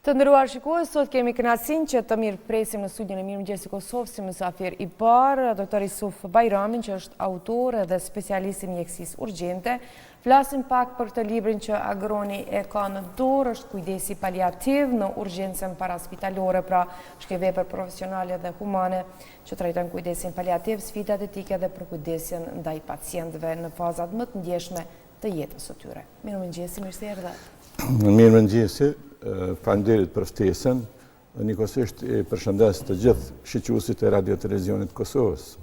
Të nderuar shikues, sot kemi kënaqësinë që të mirëpresim në studion e Mirëmëngjesit të Kosovës si mysafir i parë, doktor Isuf Bajramin, që është autor dhe specialist i mjekësisë urgjente. Flasim pak për këtë librin që Agroni e ka në dorë, është kujdesi paliativ në urgjencën paraspitalore, pra është një vepër profesionale dhe humane që trajton kujdesin paliativ, sfidat etike dhe përkujdesjen ndaj pacientëve në fazat më të ndjeshme të jetës së tyre. Mirëmëngjesi, mirë se erdhët. Mirëmëngjesi. Faleminderit për ftesën. Njëkohësisht përshëndes të gjithë shiqëuesit e Radio Televizionit Kosovës.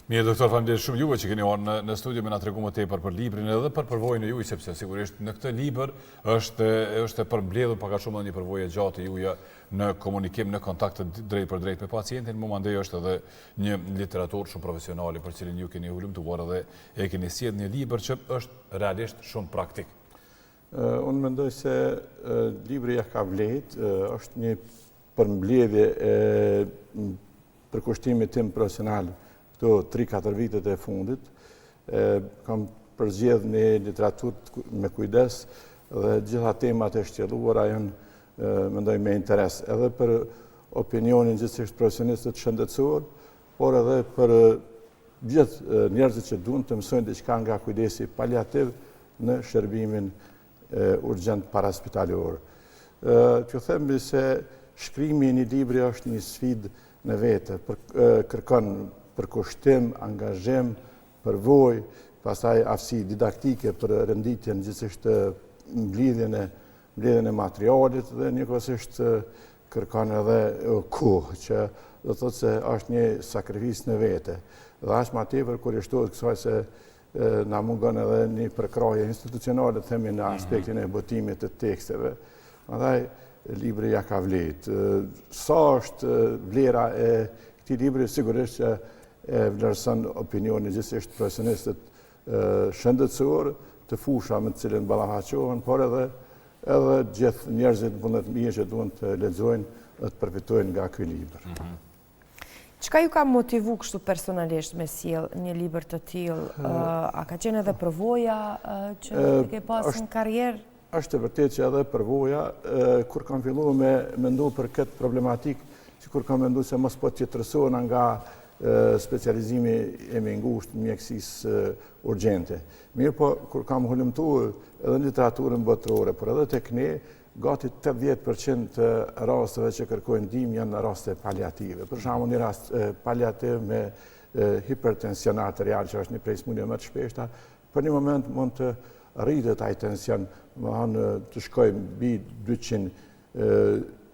Mirë, doktor, faleminderit shumë juve që keni ardhur në studio me na tregu më tepër për librin edhe për përvojën e juaj, sepse sigurisht në këtë libër është përmbledhur pak a shumë një përvojë gjatë e juaja në komunikim, në kontakt drejt për drejt me pacientin, më mandej është edhe një literaturë shumë profesionale për cilin ju keni hulumtuar dhe e keni sjellë një libër që është realisht shumë praktik. Unë mendoj se libri ja ka vlejt, është një përmbledhje e përkushtimit tim profesional këto 3-4 vitet e fundit. Kam përzgjedhur një literaturë me kujdes dhe gjitha temat e shtjelluara janë mendoj me interes edhe për opinionin gjithsesi profesionistët shëndetësor, por edhe për gjithë njerëzit që duan të mësojnë diçka nga kujdesi paliativ në shërbimin urgjent paraspitalor. T'ju them se shkrimi i një libri është një sfidë në vete, kërkon përkushtim, angazhim, përvojë, pastaj aftësi didaktike për renditjen gjithsesi mbledhjen e materialit dhe njëkohësisht kërkon edhe kohë, që do të thotë se është një sakrificë në vete. Dhe aq më tepër kur i shtohet kësaj se na mungon edhe një përkrahje institucionale, themi në aspektin e botimit të teksteve. Prandaj libri ja ka vlejt. Sa është vlera e këtij libri, sigurisht që e vlerëson opinionin gjithsesi profesionistët shëndetësor të fusha me të cilën ballafaqohen, por edhe gjithë njerëzit punët mirë që duan të lexojnë dhe të përfitojnë nga ky libër. Çka ju ka motivu kështu personalisht me sjell një libër të tillë? A ka qenë edhe përvoja që ke pasur në karrierë? Është e vërtetë që edhe përvoja, kur kam filluar me mendu për këtë problematikë, sikur kam menduar se mos po të tërësohena nga specializimi i ngushtë mjekësisë urgjente. Mirë po, kur kam hulumtuar edhe në literaturën botërore, por edhe tek ne, gati 80% të rasteve që kërkojnë ndihmë janë raste paliative. Për shembull, një rast paliativ me hipertension arterial, që është një prej smundjeve më të shpeshta, për një moment mund të rritet ai tension, të shkojë mbi 200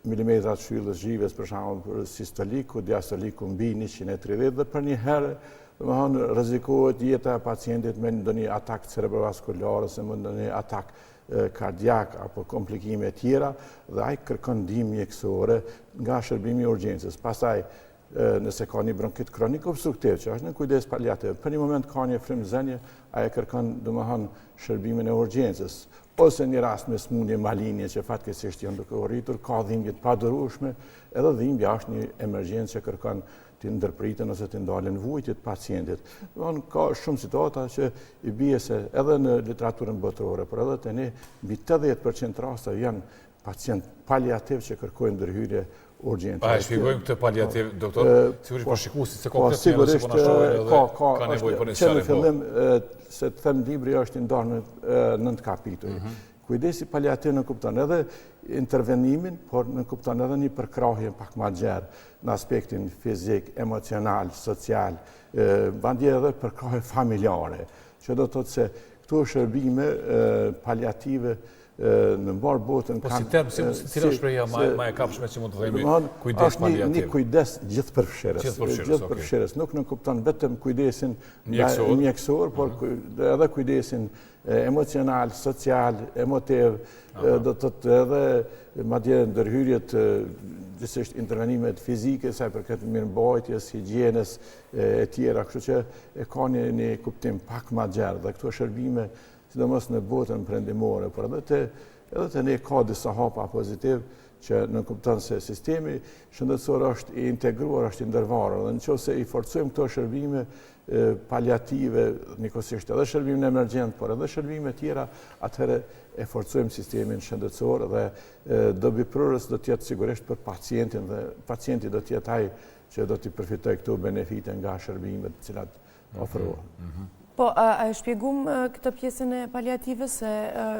mm shtyllës zhives, për shembull për sistoliku, diastoliku mbi 130 dhe për një herë rrezikohet jeta e pacientit me ndonjë atak cerebrovaskular ose me ndonjë atak kardiak apo komplikime tjera dhe ai kërkon ndihmë mjekësore nga shërbimi i urgjencës. Pastaj nëse ka një bronkit kronik obstruktiv, që është në kujdes paliativ, për një moment ka një frymëzënie, ai kërkon domethënë shërbimin e urgjencës. Ose një rast me smundje malinje që fatkeqësisht janë duke u rritur, ka dhimbje të padurueshme, edhe dhimbja është një emergjencë që kërkon të ndërpriten ose të ndalen vujtjet pacientit. Ka shumë situata që i bie se edhe në literaturën botërore, por edhe te ne mbi 80% raste janë pacient paliativ që kërkojnë ndërhyrje urgjente. A e shpjegojmë këtë paliativ, doktor? Sigurisht po shikuesit se sigurisht ka nevojë për një që në fillim se të them libri është i ndarë në 9 kapituj. Kujdesi paliativ në kupton edhe intervenimin, por në kupton edhe një përkrahje pak më gjerë në aspektin fizik, emocional, social, madje edhe përkrahje familjare, që do të thotë se këto shërbime paliative në mbar botën kanë... Cila shprehja ma e kapshme që mund të themi kujdes paliativ? Është një kujdes gjithëpërfshirës. Nuk në kupton vetëm kujdesin mjekësor, por edhe kujdesin emocional, social, emotiv, do të thotë edhe madje ndërhyrjet gjithsesi intervenimet fizike, sa i përket mirëmbajtjes, higjienës e tjera, kështu që e ka një kuptim pak më gjerë dhe këto shërbime sidomos në botën perëndimore, por edhe te ne ka disa hapa pozitiv që në kupton se sistemi shëndetësor është i integruar, është i ndërvarur, dhe nëse i forcojmë këto shërbime paliative, njëkohësisht edhe shërbimin emergjent, por edhe shërbime tjera, atëherë e forcojmë sistemin shëndetësor dhe dobiprurës do të jetë sigurisht për pacientin dhe pacienti do të jetë ai që do të përfitojë këto benefite nga shërbimet të cilat ofrohen. Po, a e shpjegum këtë pjesën e paliativës, se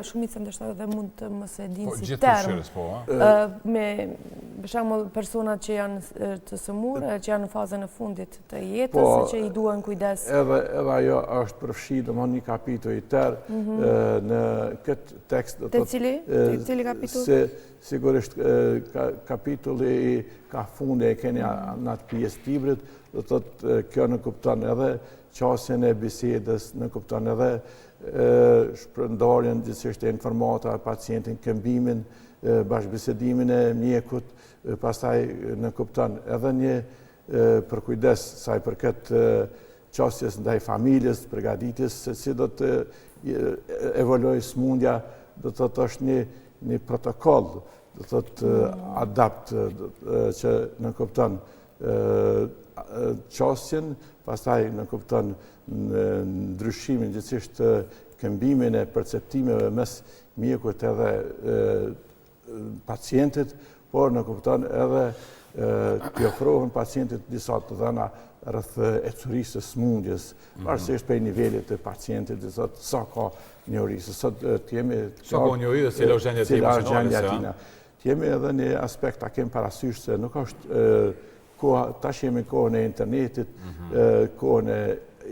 shumica ndoshta edhe mund të mos e dinë si term. Me për shembull personat që janë të sëmurë, që janë në fazën e fundit të jetës, që i duan kujdes. Edhe ajo është përfshirë, domthonë një kapitull i tërë në këtë tekst. Te cili kapitull? Sigurisht kapitulli ka funde e keni në atë pjesë të librit, do thotë kjo në kupton edhe qasjen e bisedës, në kupton edhe shpërndarjen gjithsesi e informata pacientin, këmbimin, bashkëbisedimin e mjekut, pastaj në kupton edhe një përkujdes sa i përket qasjes ndaj familjes, përgatitjes se si do të evoluojë smundja, do të thotë është një protokoll, do të thotë adapt që në kupton qasjen, pastaj në kupton ndryshimin gjithsesi këmbimin e perceptimeve mes mjekut edhe pacientit, por në kupton edhe t'i ofrohen pacientit disa të dhëna rreth ecurisë së smundjes, pavarësisht prej nivelit të pacientit, sa ka njohuri. Sot t'jemi sa ka njohuri dhe cila është gjendja emocionale. T'jemi edhe një aspekt ta kem parasysh se nuk është tash jemi kohën e internetit, kohën e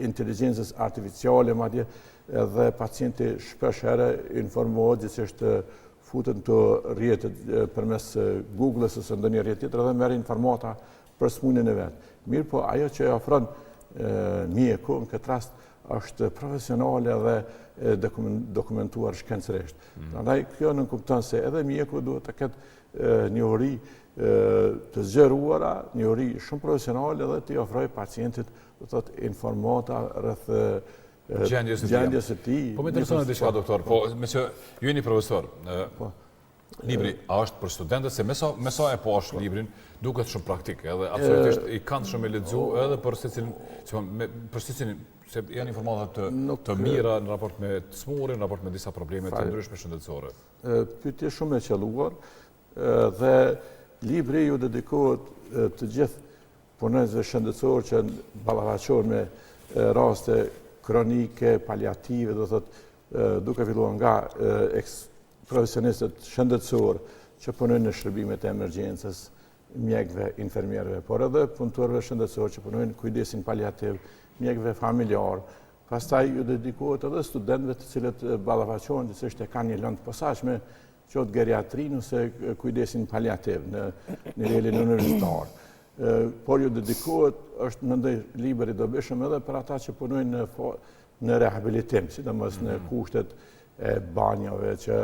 inteligjencës artificiale, madje edhe pacienti shpesh herë informohet gjithsesi futet të rrjetet përmes Google-s ose ndonjë rrjet tjetër dhe merr informata për smundjen e vet. Mirë, po ajo që ofron mjeku në këtë rast është profesionale dhe dokumentuar shkencërisht. Prandaj kjo nënkupton se edhe mjeku duhet të ketë njohuri të zgjeruara, njohuri shumë profesionale dhe t'i ofrojë pacientit do të thotë informata rreth gjendjes së tij. Po më intereson diçka doktor, po me që ju jeni profesor. Libri a është për studentët, se me sa e pash librin duket shumë praktik, edhe absolutisht i kanë shumë e lexu edhe për secilin, se janë informata të mira në raport me smurjen, në raport me disa probleme të ndryshme shëndetësore. Pyetje shumë e qelluar dhe libri ju dedikohet të gjithë punonjësve shëndetësor që ballafaqohen me raste kronike, paliative, do thotë duke filluar nga profesionistët shëndetësor që punojnë në shërbimet e emergjencës, mjekëve, infermierëve, por edhe punëtorëve shëndetësor që punojnë kujdesin paliativ, mjekëve familjar. Pastaj ju dedikohet edhe studentëve të cilët ballafaqohen gjithsesi kanë një lëndë posaçme qoftë geriatrin ose kujdesin paliativ në nivelin universitar. Por ju dedikohet, është mendoj libër i dobishëm edhe për ata që punojnë në rehabilitim, sidomos në kushtet e banjave që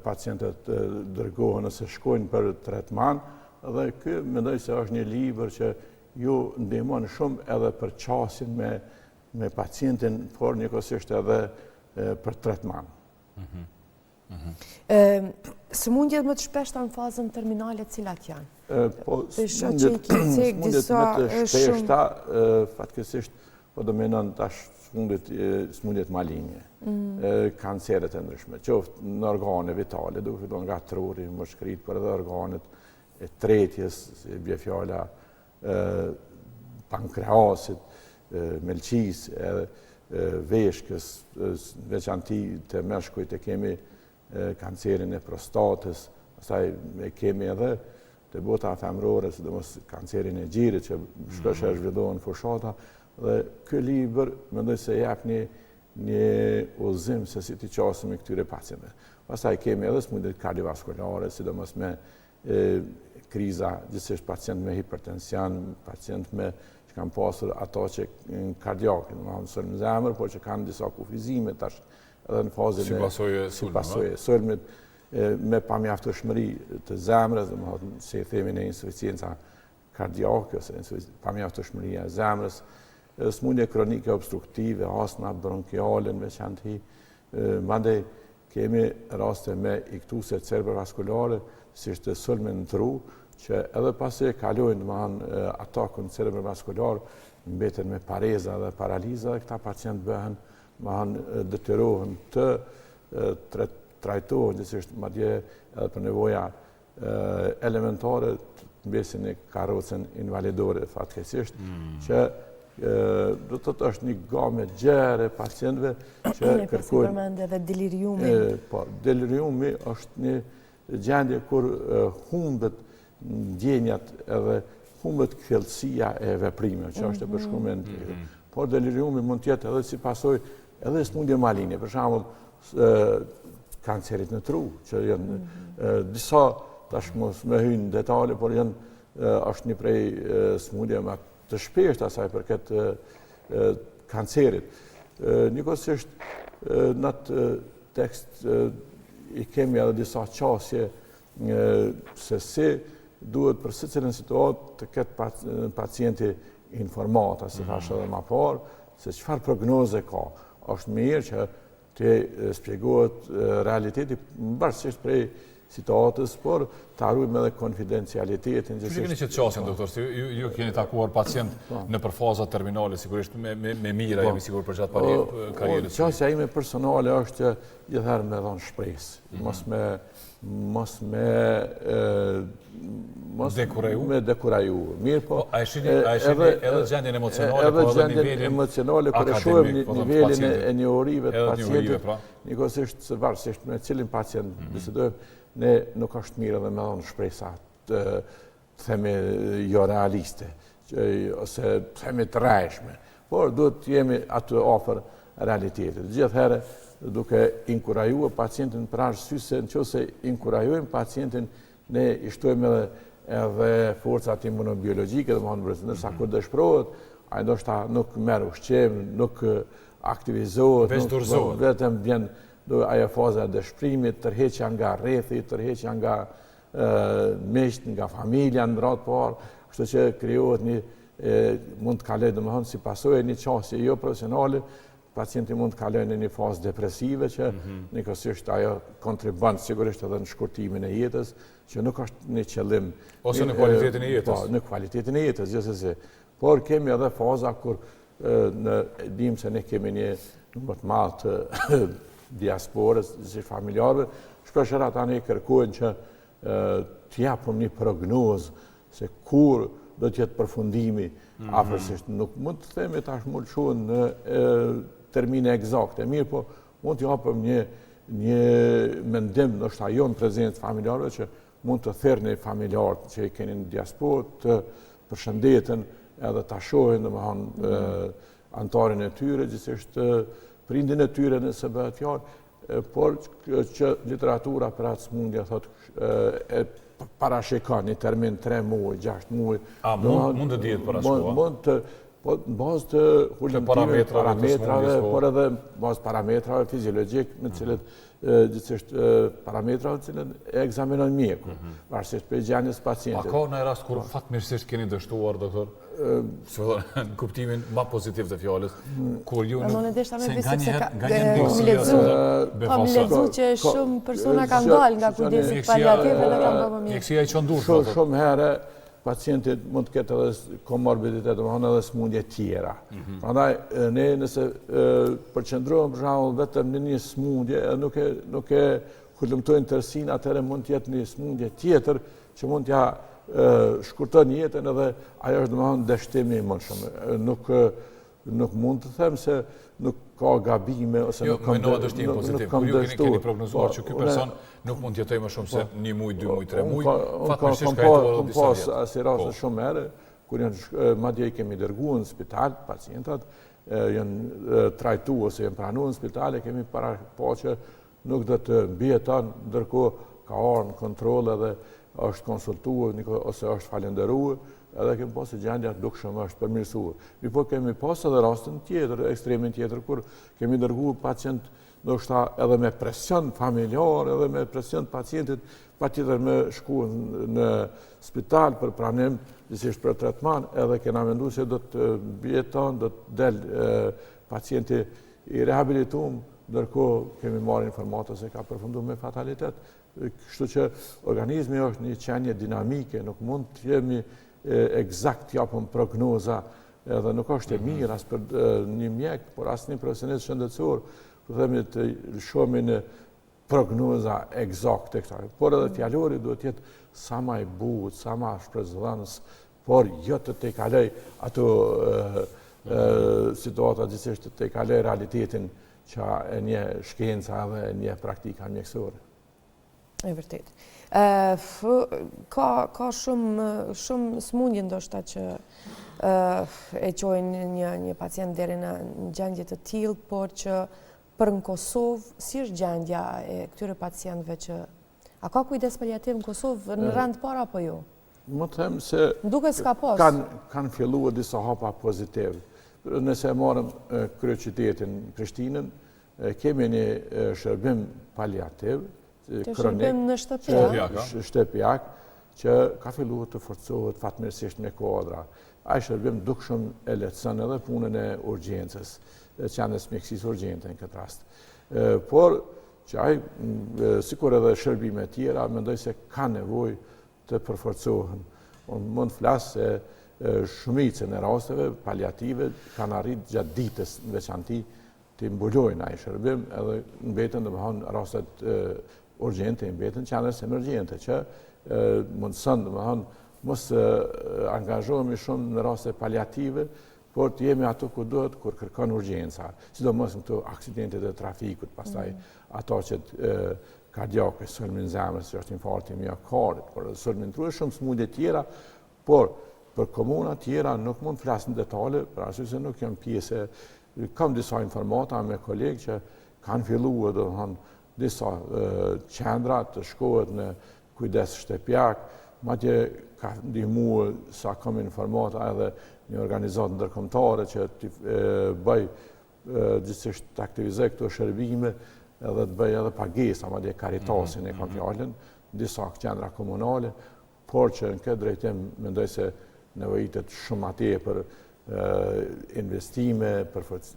pacientët dërgohen ose shkojnë për tretman, dhe ky mendoj se është një libër që ju ndihmon shumë edhe për qasjen me pacientin, por njëkohësisht edhe për tretman. Sëmundjet më të shpeshta në fazën terminale cilat janë? Sëmundjet më të shpeshta fatkeqësisht po dominon tash sëmundjet maligne, kanceret e ndryshme, qoftë në organe vitale, duke filluar nga truri, moshkërit, por edhe organet e tretjes, si bie fjala pankreasit, melqisë, veshkës, veçanti të meshkujt e kemi kancerin e prostatës, pastaj e kemi edhe të bota femërore, sidomos kancerin e gjirit që shpesh zhvillohen fushata, dhe ky libër mendoj se jep një udhëzim se si t'i qasemi këtyre pacientëve. Pastaj kemi edhe sëmundjet kardiovaskulare, sidomos me kriza, gjithsesi pacient me hipertension, pacient me që kanë pasur ato që kardiake, domethënë në zemër, por që kanë disa kufizime tash edhe në fazën si pasojë sulmit me pamjaftueshmëri të zemrës, domethënë si e themi ne insuficiencë kardiake ose pamjaftueshmëria e zemrës, sëmundje kronike obstruktive, astma bronkiale në veçantë, Mandej kemi raste me iktuse cerebrovaskulare, si është sulme në tru, që edhe pasi kalojnë atakun cerebrovaskular, mbeten me pareza dhe paraliza, dhe këta pacient bëhen detyrohen të trajtohen, gjithësisht madje edhe për nevoja elementare të mbesin e karrocën invalidore fatkeqësisht, që do të thotë është një gamë gjerë e pacientëve që kërkojnë. Përmend edhe deliriumi. Po, deliriumi është një gjendje kur humbet ndjenjat edhe humbet këllësia e veprimeve, që është e përshkruar. Por deliriumi mund të jetë edhe si pasojë edhe smundje maline, për shembull kancerit në tru, që janë disa tashmos me hynë detale, por është një prej smundje më të shpeshta asaj përket kancerit. Njëkohësisht në atë tekst i kemi edhe disa qasje se si duhet për secilën situatë të ketë pacienti informata, si thash edhe më parë, se çfarë prognoze ka. Është mirë që të shpjegohet realiteti varësisht prej situatës, por të harrojmë edhe konfidencialitetin. Që keni që të qasin, doktor, ju keni takuar pacient në përfaza terminale, sigurisht me mira, jemi sigur për gjatë karrierës. Qasja ime personale është që gjithherë me dhonë shpresë, mos me dekuraju. Mirë po, a e shini edhe gjendjen emocionale, po edhe nivelin kër e shohim nivelin e njohurive të pacientit, njëkohësisht se varësisht me cilin pacient bisedojmë, ne nuk është mirë edhe me dhonë shpresa të themi jo realiste, ose të themi të rrejshme, por duhet të jemi aty afër realitetit. Gjithherë duke inkurajua pacientin për arsye se nëse inkurajojmë pacientin, ne i shtojmë edhe forcat imunobiologjike, ndërsa kur dëshpërohet, ai ndoshta nuk merr ushqim, nuk aktivizohet, vetëm vjen ajo faza e dëshpërimit, tërheqja nga rrethi, tërheqja nga miqt, nga familja në radhë parë, kështu që krijohet mund të kalojë domethënë si pasojë një qasje jo profesionale, pacienti mund të kalojë në një fazë depresive që njëkohësisht ajo kontribon sigurisht edhe në shkurtimin e jetës, që nuk është një qëllim. Ose në kualitetin e jetës. Po, në kualitetin e jetës, gjithsesi. Por kemi edhe faza kur dim se ne kemi një numër të madh të diasporës, si familjarëve, shpeshherë ata ne kërkojnë që të japim një prognozë se kur do të jetë përfundimi afërsisht. Nuk mund të themi tash më lëshuën në termine eksakte, mirë po mund të japim një mendim, ndoshta jo në prezencë familjarëve, që mund të thërrni familjarët që i keni në diasporë të përshëndeten edhe ta shohin domethënë antarin e tyre, gjithsesi prindin e tyre nëse bëhet fjalë, por që literatura për atë smundje thotë parashikon një termin 3 muaj, 6 muaj. A mund të dihet parashikua? Mund të, po në bazë të parametrave, por edhe në bazë parametrave fiziologjik me cilët gjithsesi parametrave të cilët e ekzaminon mjeku, varësisht për gjendjes pacientit. A ka në rast kur fatmirësisht keni dështuar, doktor? Në kuptimin ma pozitiv të fjallës, kur ju se nga lexu që shumë persona kanë dalë nga kujdesi paliative dhe kanë bërë më mirë. Mjekësia i qëndur. Shumë herë pacientit mund të ketë edhe komorbiditet, domethënë edhe smundje tjera. Prandaj ne nëse përqendrohemi për shembull vetëm në një smundje, nuk e hulumtojnë tërsinë, atëherë mund të jetë një smundje tjetër që mund t'ja shkurton jetën edhe ajo është domethënë dështimi i mundshëm. Nuk mund të them se nuk ka gabime ose nuk kam dështim pozitiv. Kur ju keni prognozuar që ky person nuk mund të jetojë më shumë se 1 muaj, 2 muaj, 3 muaj, fatmirësisht ka jetuar edhe disa vjet. Pas si raste shumë herë kur madje i kemi dërguar në spital pacientat, janë trajtuar ose janë pranuar në spital, kemi para që nuk do të mbijeton, ndërkohë ka ardhur në kontroll edhe është konsultuar ose është falenderuar, edhe kemi pasur gjendja dukshëm është përmirësuar. Po kemi pasur edhe rastin tjetër, ekstremin tjetër, kur kemi dërguar pacient ndoshta edhe me presion familjar, edhe me presion pacientit, patjetër me shku në spital për pranim, gjithsesi për tretman, edhe kena menduar se do të mbijeton, do të del pacienti i rehabilituar ndërkohë kemi marrë informata se ka përfundu me fatalitet. Kështu që organizmi është një qenje dinamike, nuk mund të jemi eksakt japëm prognoza, edhe nuk është e mirë as për një mjek, por as një profesionist shëndetësor, për themi të shohemi në prognoza eksakte këta. Por edhe fjallori duhet jetë sa ma i butë, sa ma shprezëdhënës, por jo të te kalej ato situata gjithësisht të te kalej realitetin që e një shkenca dhe një praktika mjekësore. E vërtet. Ka shumë smundje ndoshta që e qojnë një pacient deri në gjendje të tillë, por që për në Kosovë, si është gjendja e këtyre pacientëve që... A ka kujdes paliativ në Kosovë në rand para apo jo? Më të them se kanë filluar disa hapa pozitiv. Nëse marrëm kryeqytetin Prishtinën, kemi një shërbim paliativ, shërbim në shtëpiak, që ka filluar të forcohet fatmirësisht me kuadra. Ai shërbim dukshëm e lehtëson edhe punën e urgjencës, qendrës mjekësisë urgjente në këtë rast. Por që ai, sikur edhe shërbime tjera, mendoj se ka nevojë të përforcohen. Unë mund të flas se shumicën e rasteve paliative kanë arrit gjatë ditës në veçanti të mbulojnë ai shërbim, edhe mbeten domethënë rastet urgjente, mbeten qendrës emergjente, që mundson domethënë mos angazhohemi shumë në raste paliative, por të jemi ato ku duhet kur kërkon urgjenca, sidomos në këto aksidentet e trafikut, pastaj ato që kardiake, sulmin zemrës, që është infarkti miokardi, por sulmin truhe, shumë smundje tjera, por për komuna tjera nuk mund të flas në detale, për arsye se nuk jam pjesë. Kam disa informata me kolegë që kanë filluar domethënë disa qendra të shkohet në kujdes shtëpiak, madje ka ndihmuar sa kam informata edhe një organizatë ndërkombëtare që të bëj gjithsesi të aktivizoj këto shërbime edhe të bëj edhe pagesa, madje Caritasin e kam fjalën, disa qendra komunale, por që në këtë drejtim mendoj se nevojitet shumë atje për investime,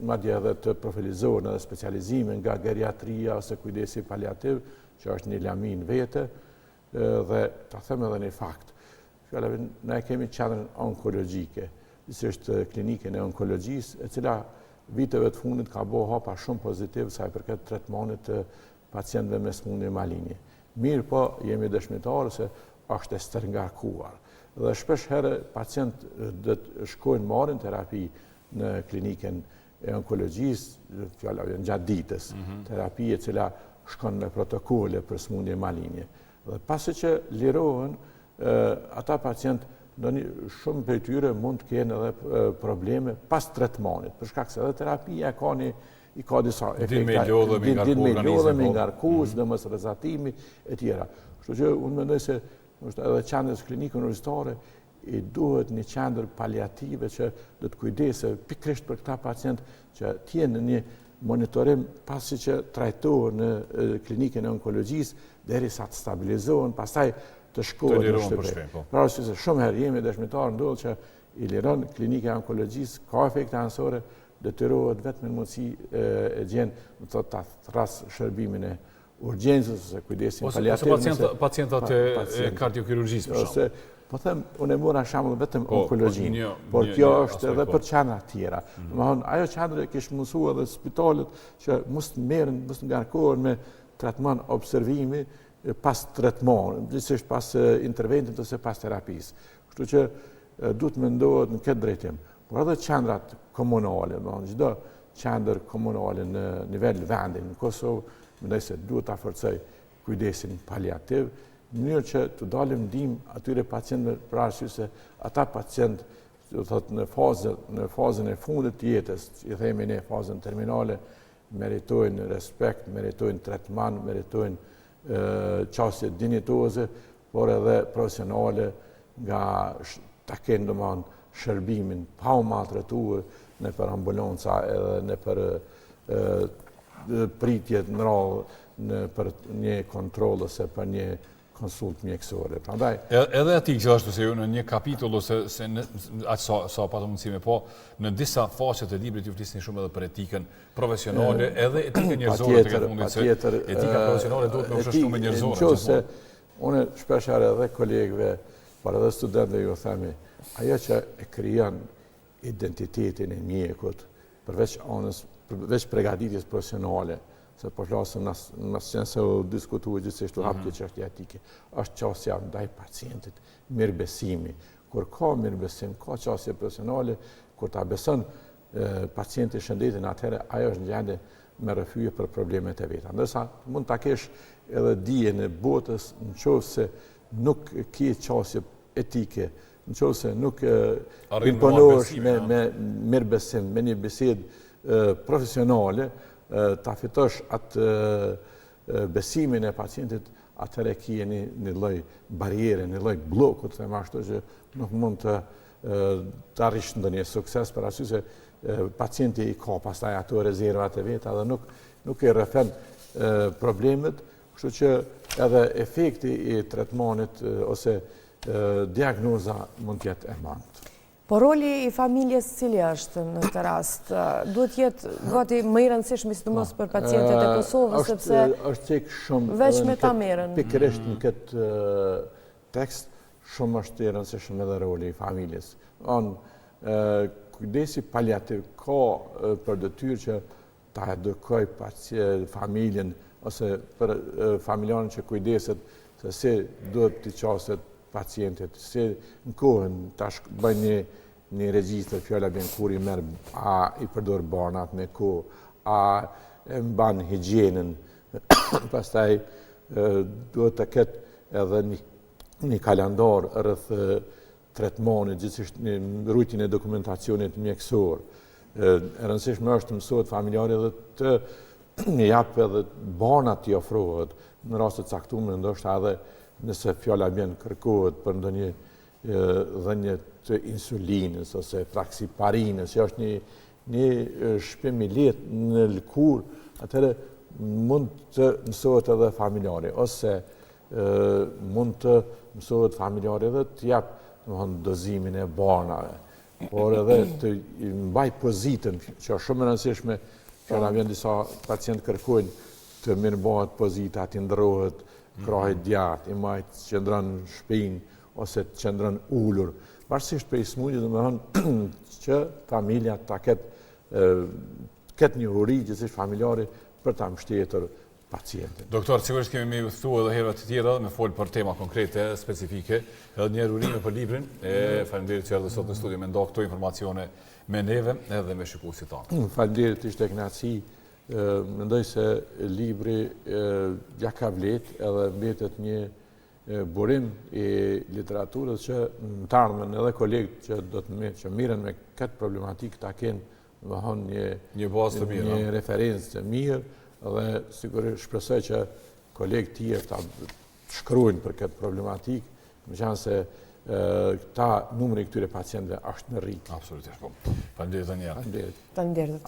madje edhe të profilizohen edhe specializime nga geriatria ose kujdesi paliativ, që është një lamin vete, dhe ta them edhe një fakt. Ne kemi qendrën onkologjike, është klinikën e onkologjisë, e cila viteve të fundit ka bërë hapa shumë pozitiv sa i përket tretmanit të pacientëve me smundje malinje. Mirë po, jemi dëshmitarë se është e stërngarkuar. Dhe shpesh herë pacient dhe të shkojnë marrin terapi në klinikën e onkologjisë, fjala gjatë ditës, terapi e cila shkon me protokole për smundje malinje. Dhe pasi që lirohen, ata pacient shumë për tyre mund të kenë edhe probleme pas tretmanit, për shkak se edhe terapia i ka disa efekte. Din me lodhe, me ngarkus, dhe mos rezatimi e tjera. Kështu që unë mendoj se edhe qendrës klinikë universitare i duhet një qendër paliative që do të kujdese pikërisht për këta pacient që t'jenë një monitorim pasi që trajtohen në klinikën e onkologjisë derisa të stabilizohen, pastaj të shkohet në shtëpi. Pra se shumë herë jemi dëshmitar ndodh që i liron klinika e onkologjisë, ka efekte anësore, detyrohet vetëm në mundësi e gjenë ta thras shërbimin e urgjencës ose kujdesin paliativ. Ose pacientat e kardiokirurgjisë për shembull. Po them, unë e mora shembull vetëm onkologjinë, por kjo është edhe për qendra tjera. Domethënë, ajo qendër kish mësuar edhe spitalet që mos merren, mos ngarkohen me tretman observimi pas tretmanit, gjithsesi pas interventit ose pas terapisë. Kështu që duhet mendohet në këtë drejtim. Por edhe qendrat komunale, çdo qendër komunale në nivel vendi në Kosovë, mendoj se duhet ta forcoj kujdesin paliativ, në mënyrë që të dalim ndihmë atyre pacientëve për arsye se ata pacientë, do thotë në fazën e fundit të jetës, i themi ne fazën terminale, meritojnë respekt, meritojnë tretman, meritojnë qasje dinjitoze, por edhe profesionale nga ta kenë domethënë shërbimin pa u maltretuar në për ambulanca edhe në për pritjet në radhë, në për një kontroll ose për një konsult mjekësore. Prandaj, edhe ati gjithashtu se ju në një kapitull ose aqë sa pa të mundësime po, në disa faqet e librit ju flisni shumë edhe për etikën profesionale, edhe etikën njerëzore të këtë mundit, se etika profesionale duhet me ushështu me njerëzore. Unë shpeshar edhe kolegëve, por edhe studentëve ju themi, ajo që e krijon identitetin e mjekut, përveç pregaditjes profesionale, se po flasëm nësë qenë se u diskutuar gjithsesi u hap kjo çështje etike, është qasja ndaj pacientit, mirëbesimi. Kur ka mirëbesim, ka qasje profesionale, kur ta beson pacienti shëndetin, atëherë ajo është në gjendje me rrëfye për problemet e veta. Ndërsa mund ta kesh edhe dijen e botës nëse nuk ke qasje etike, nëse nuk imponohesh me mirëbesim, me një bisedë profesionale, ta fitosh atë besimin e pacientit, atëherë kje një lloj barriere, një lloj bloku, të them ashtu, që nuk mund të arrish ndonjë sukses, për arsye se pacienti i ka pastaj ato rezervat e veta dhe nuk e rrëfen problemet, kështu që edhe efekti i tretmanit ose diagnoza mund të jetë e mangt. Po roli i familjes cili është në këtë rast? Duhet jetë gati më i rëndësishëm sidomos për pacientët e Kosovës, sepse është tek shumë veç me ta merren. Pikërisht në këtë tekst shumë është i rëndësishëm edhe roli i familjes. Kujdesi paliativ ka për detyrë që ta edukoj familjen ose për familjarin që kujdeset se si duhet t'i qaset pacientit, si në kohën tash bëjnë një regjistër fjala bën kur i merr, a i përdor banat me kohë, a e mban higjienën, pastaj duhet të ketë edhe një kalendar rreth tretmanit, gjithsesi në rrugën e dokumentacionit mjekësor. E rëndësishme është të mësohet familjari dhe të jap edhe banat t'i ofrohet në raste të caktuara, ndoshta edhe nëse fjala bën kërkohet për ndonjë dhënje të insulinës ose fraksiparinës, që është një shpim i lehtë në lëkurë, atëherë mund të mësohet edhe familjari, ose mund të mësohet familjari edhe të jap dozimin e banave, por edhe të mbaj pozitën, që është shumë e rëndësishme, fjala bën disa pacientë kërkojnë të mirëbëhet pozita, të ndrohet krahet djathtë, i majtë qëndron në shpinë ose të qëndron ulur. Varsisht për smundje, domethënë që familja ta ketë një uri gjithsesi familjari për ta mbështetur pacientin. Doktor, sigurisht kemi me u thua edhe herë të tjera me fol për tema konkrete, specifike, edhe një urime për librin. Faleminderit që erdhe sot në studio me nda këto informacione me neve edhe me shikuesit tanë. Faleminderit, ishte kënaqësi. Mendoj se libri ja ka vlet edhe mbetet një burim i literaturës që në të ardhmen edhe kolegët që do të miren me këtë problematikë ta kenë një bazë të mirë, një referencë të mirë, dhe sigurisht shpresoj që kolegët tjerë ta shkruajnë për këtë problematikë, meqenëse se numri i këtyre pacientëve është në rrit. Absolutisht po. Faleminderit Daniel. Faleminderit. Faleminderit.